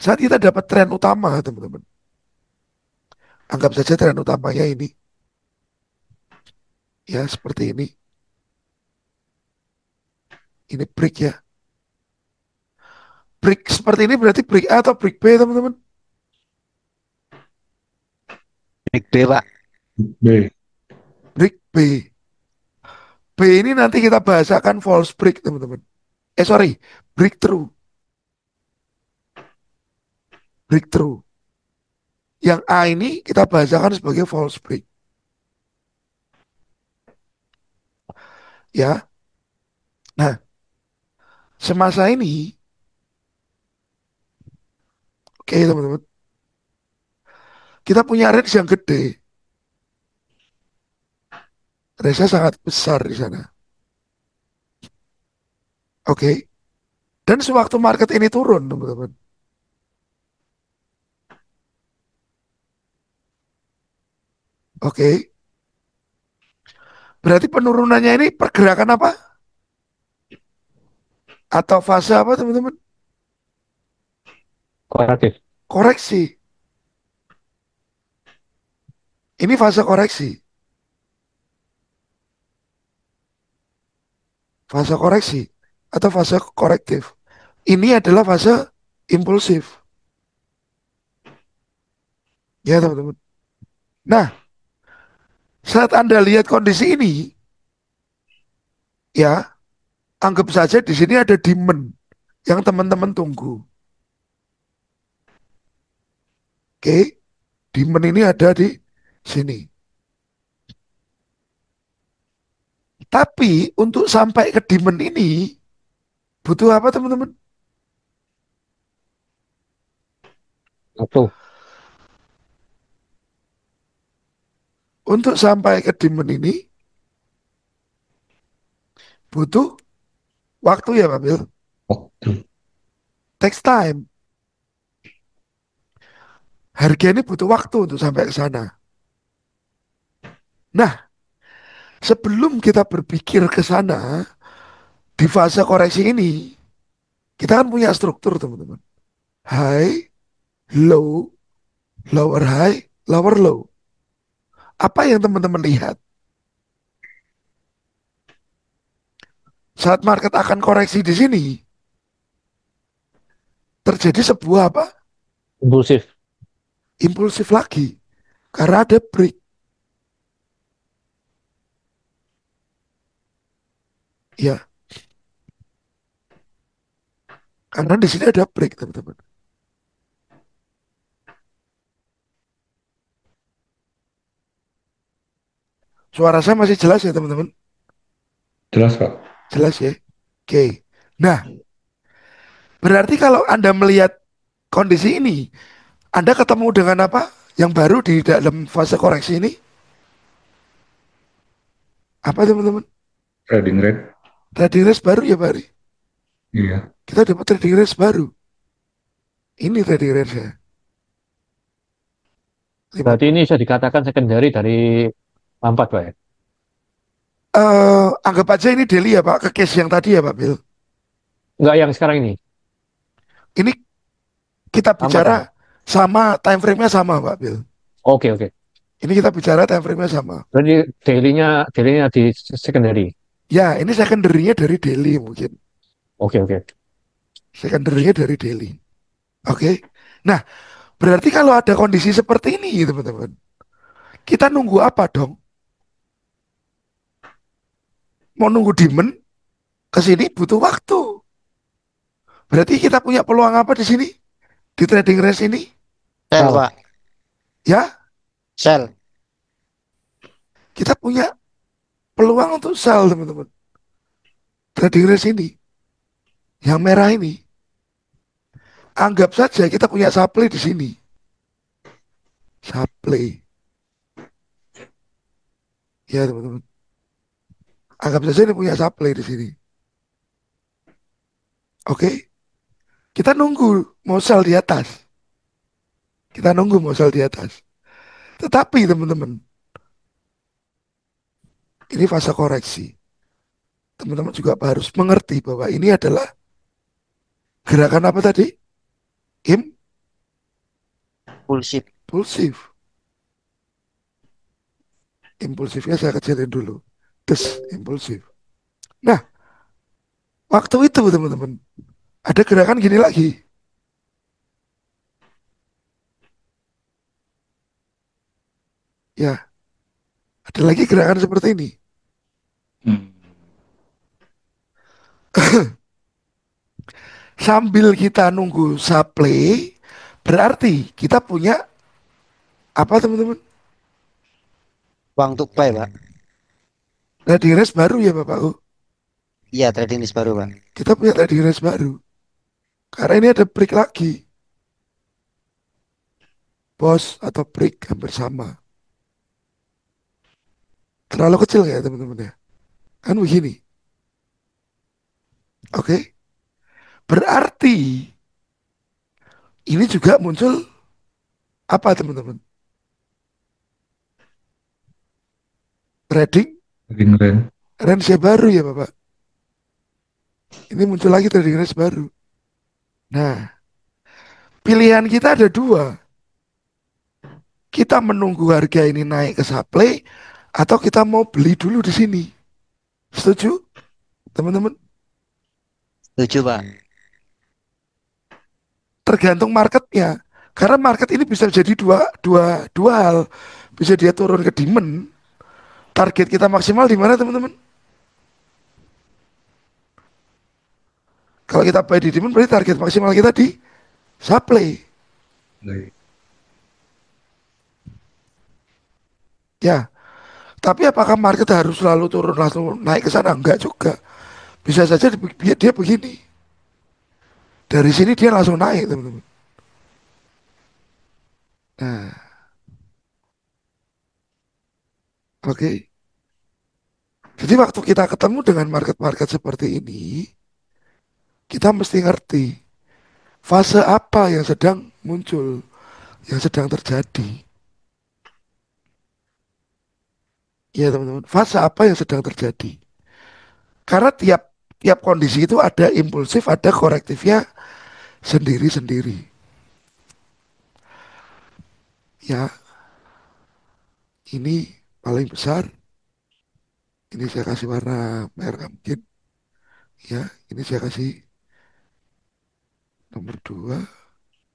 Saat kita dapat tren utama, teman-teman. Anggap saja tren utamanya ini, ya seperti ini. Ini break ya. Break seperti ini berarti break A atau break B, teman-teman? Big B, Pak. B. Break B. B ini nanti kita bahasakan false break, teman-teman. Sorry, breakthrough. Breakthrough. Yang A ini kita bahasakan sebagai false break. Ya. Nah, semasa ini, oke teman-teman, kita punya range yang gede. Range-nya sangat besar di sana. Oke. Dan sewaktu market ini turun, teman-teman. Oke. Berarti penurunannya ini pergerakan apa? Atau fase apa, teman-teman? Korektif. Koreksi. Ini fase koreksi. Fase koreksi atau fase korektif. Ini adalah fase impulsif. Ya, teman-teman. Nah, saat Anda lihat kondisi ini, ya, anggap saja di sini ada demand yang teman-teman tunggu. Oke, demand ini ada di sini. Tapi untuk sampai ke demand ini butuh apa, teman-teman? Satu. Untuk sampai ke demand ini butuh waktu ya, Pak Bil. Waktu. Takes time. Harga ini butuh waktu untuk sampai ke sana. Nah, sebelum kita berpikir ke sana, di fase koreksi ini, kita kan punya struktur, teman-teman. High, low, lower high, lower low. Apa yang teman-teman lihat? Saat market akan koreksi di sini, terjadi sebuah apa? Impulsif. Impulsif lagi. Karena ada break. Ya, karena di sini ada break, teman-teman. Suara saya masih jelas ya, teman-teman? Jelas, Pak. Jelas ya? Oke. Nah, berarti kalau Anda melihat kondisi ini, Anda ketemu dengan apa? Yang baru di dalam fase koreksi ini? Apa, teman-teman? Trading rate. Trading range baru ya, Bari? Iya. Kita dapat trading range baru. Ini trading range ya. Berarti ini bisa dikatakan secondary dari Lampard, Pak ya? Anggap aja ini daily ya, Pak, ke case yang tadi ya, Pak Bill. Enggak yang sekarang ini. Ini kita Lampard bicara ya? sama time frame-nya sama, Pak Bill. Oke, oke. Ini kita bicara time frame-nya sama. Berarti daily-nya di secondary. Ya, ini secondary-nya dari daily mungkin. Oke, oke. Secondary-nya dari daily. Oke. Nah, berarti kalau ada kondisi seperti ini, teman-teman, kita nunggu apa dong? Mau nunggu demand ke sini butuh waktu. Berarti kita punya peluang apa di sini? Di trading range ini? Sel, Sal. Pak. Ya, Sel. kita punya peluang untuk sell, teman-teman. Trading range ini, yang merah ini, anggap saja kita punya supply di sini. Supply. Ya, teman-teman. Anggap saja ini punya supply di sini. Oke. Kita nunggu mau sell di atas. Kita nunggu mau sell di atas. Tetapi, teman-teman, ini fase koreksi. Teman-teman juga harus mengerti bahwa ini adalah gerakan apa tadi? Im? Impulsif. impulsif. Impulsifnya saya kecilin dulu. Terus impulsif. Nah, waktu itu teman-teman, ada gerakan gini lagi. Ya, ada lagi gerakan seperti ini. Hmm. Sambil kita nunggu supply, berarti kita punya apa teman-teman? Uang untuk buy, Pak. Trading range baru ya Bapakku. Iya, trading list baru, Pak. Kita punya trading range baru. Karena ini ada break lagi. Bos atau break hampir sama. Terlalu kecil ya teman-teman ya. Kan begini. Oke. Berarti ini juga muncul apa teman-teman? Trading Trading range. range baru ya Bapak. Ini muncul lagi trading range baru. Nah, pilihan kita ada dua. Kita menunggu harga ini naik ke supply atau kita mau beli dulu di sini. Setuju, teman-teman? Setuju, Pak. Tergantung marketnya. Karena market ini bisa jadi dua hal. Bisa dia turun ke demand. Target kita maksimal di mana, teman-teman? Kalau kita buy di demand, berarti target maksimal kita di supply. Baik. Ya, tapi apakah market harus selalu turun langsung naik ke sana? Enggak juga. Bisa saja dia begini. Dari sini dia langsung naik, teman-teman. Nah, oke. Jadi waktu kita ketemu dengan market-market seperti ini, kita mesti ngerti fase apa yang sedang muncul, yang sedang terjadi. Ya teman-teman, fase apa yang sedang terjadi. Karena tiap tiap kondisi itu ada impulsif, ada korektifnya sendiri-sendiri. Ya, ini paling besar. Ini saya kasih warna merah mungkin. Ya, ini saya kasih nomor dua.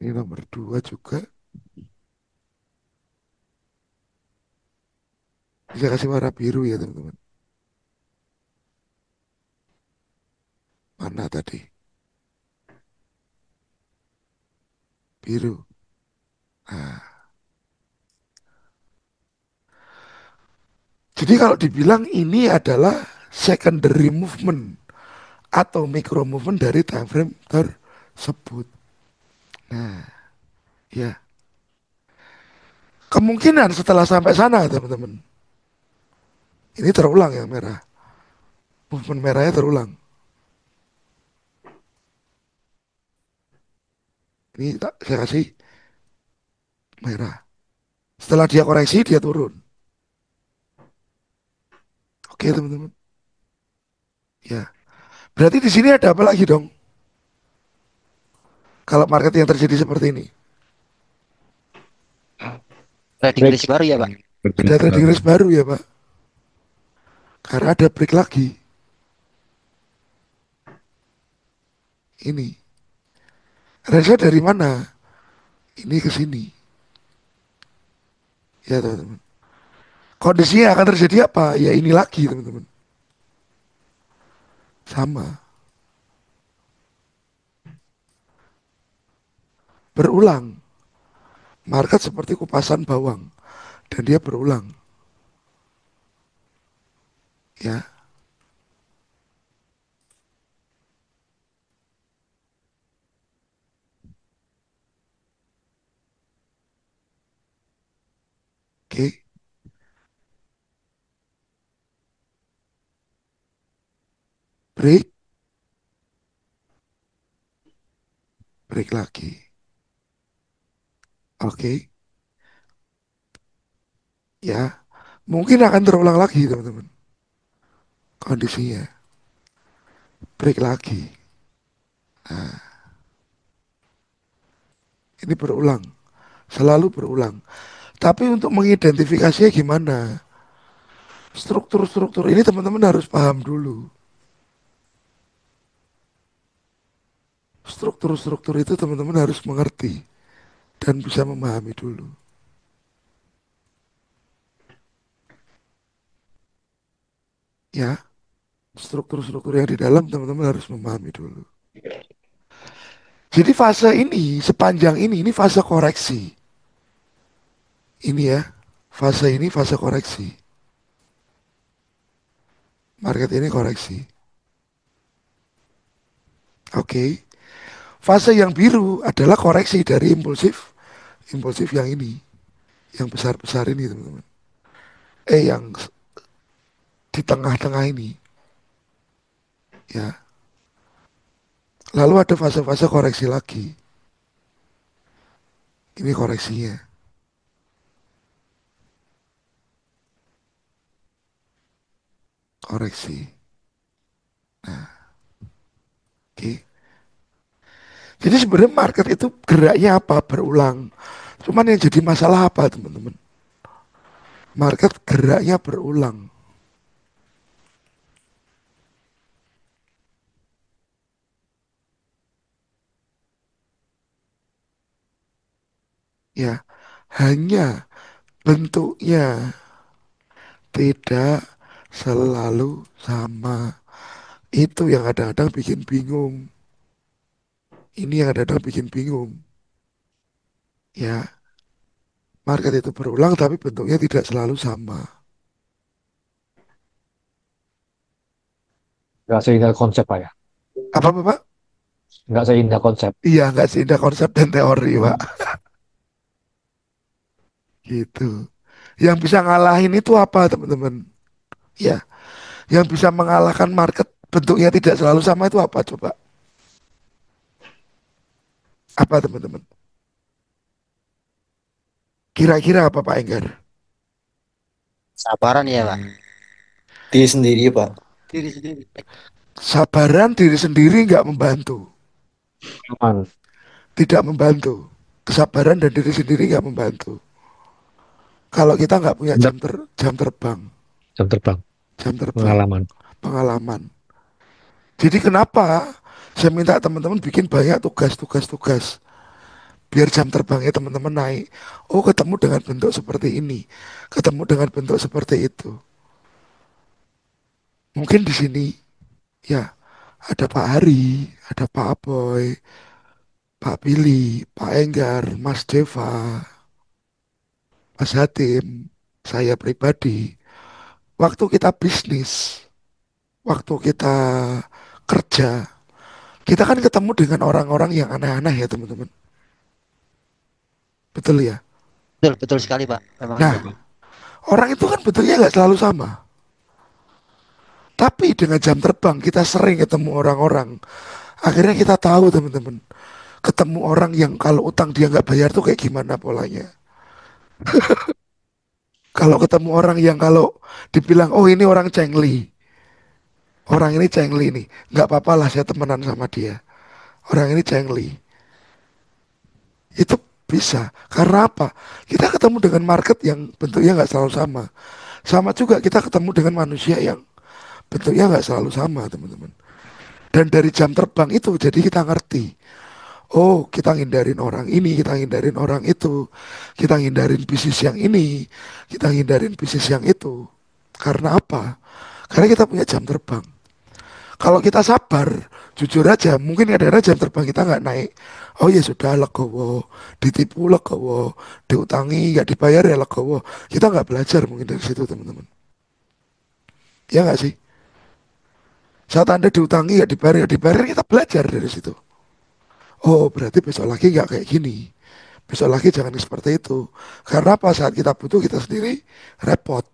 Ini nomor dua juga. Ini saya kasih warna biru ya teman-teman. Mana tadi? Biru. Nah, jadi kalau dibilang ini adalah secondary movement atau micro movement dari time frame tersebut. Nah, ya. Kemungkinan setelah sampai sana, teman-teman, ini terulang yang merah. Movement merahnya terulang. Ini saya kasih merah. Setelah dia koreksi, dia turun. Oke, teman-teman. Ya. Berarti di sini ada apa lagi dong? Kalau market yang terjadi seperti ini. Trading Break. list baru ya, Pak. Ada trading range baru ya, Pak. Karena ada break lagi. Ini. Range dari mana? Ini ke sini. Ya, teman-teman. Kondisinya akan terjadi apa? Ya ini lagi, teman-teman. Sama. Berulang. Market seperti kupasan bawang. Dan dia berulang. Ya, oke. Break. Break lagi. Oke. Ya, mungkin akan terulang lagi, teman-teman. Kondisinya. Break lagi. Nah, ini berulang. selalu berulang. Tapi untuk mengidentifikasinya gimana? Struktur-struktur ini teman-teman harus paham dulu. Struktur-struktur itu teman-teman harus mengerti dan bisa memahami dulu. Ya, struktur-struktur yang di dalam teman-teman harus memahami dulu. Jadi fase ini, sepanjang ini fase koreksi. Ini ya, fase ini fase koreksi. Market ini koreksi. Oke. Fase yang biru adalah koreksi dari impulsif, impulsif yang ini, yang besar-besar ini teman-teman. Yang di tengah-tengah ini, ya. Lalu ada fase-fase koreksi lagi. Ini koreksinya, koreksi. Oke. Jadi sebenarnya market itu geraknya apa? Berulang. Cuman yang jadi masalah apa teman-teman? Market geraknya berulang. Ya, hanya bentuknya tidak selalu sama. Itu yang kadang-kadang bikin bingung. Ini yang kadang-kadang bikin bingung. Ya, market itu berulang tapi bentuknya tidak selalu sama. Nggak seindah konsep Pak ya. Apa Bapak? Nggak seindah konsep. Iya, nggak seindah konsep dan teori, Pak. Gitu. Yang bisa ngalahin itu apa, teman-teman? Ya, yang bisa mengalahkan market bentuknya tidak selalu sama itu apa coba? Apa teman-teman? Kira-kira apa Pak Enggar? Sabaran ya, Pak. Diri sendiri, Pak. Diri sendiri. Sabaran diri sendiri nggak membantu, Aman. tidak membantu. Kesabaran dan diri sendiri nggak membantu. Kalau kita nggak punya Nggak, jam terbang, jam terbang. jam terbang, Pengalaman. pengalaman. Jadi kenapa saya minta teman-teman bikin banyak tugas biar jam terbangnya teman-teman naik. Oh, ketemu dengan bentuk seperti ini, ketemu dengan bentuk seperti itu. Mungkin di sini ya ada Pak Hari, ada Pak Aboy, Pak Billy, Pak Enggar, Mas Deva, Mas Hatim, saya pribadi. Waktu kita bisnis, waktu kita kerja, kita kan ketemu dengan orang-orang yang aneh-aneh ya teman-teman. Betul ya? Betul, betul sekali, Pak. Memang Nah, iya. orang itu kan bentuknya nggak selalu sama. Tapi dengan jam terbang kita sering ketemu orang-orang. Akhirnya kita tahu teman-teman. Ketemu orang yang kalau utang dia nggak bayar tuh kayak gimana polanya. Kalau ketemu orang yang kalau dibilang, oh ini orang cengli. Orang ini cengli nih. Nggak apa-apa lah saya temenan sama dia. Orang ini cengli. Itu bisa. Karena apa? Kita ketemu dengan market yang bentuknya nggak selalu sama. Sama juga kita ketemu dengan manusia yang bentuknya nggak selalu sama teman-teman. Dan dari jam terbang itu jadi kita ngerti. Oh, kita ngindarin orang ini, kita ngindarin orang itu, kita ngindarin bisnis yang ini, kita ngindarin bisnis yang itu. Karena apa? Karena kita punya jam terbang. Kalau kita sabar, jujur aja, mungkin kadang-kadang jam terbang kita nggak naik. Oh ya sudah, legowo, ditipu legowo, diutangi, nggak dibayar ya legowo. Kita nggak belajar mungkin dari situ teman-teman. Ya nggak sih? Saat Anda diutangi, nggak dibayar, kita belajar dari situ. Oh, berarti besok lagi nggak kayak gini. Besok lagi jangan seperti itu. Karena apa saat kita butuh kita sendiri repot.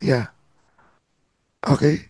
Ya, oke.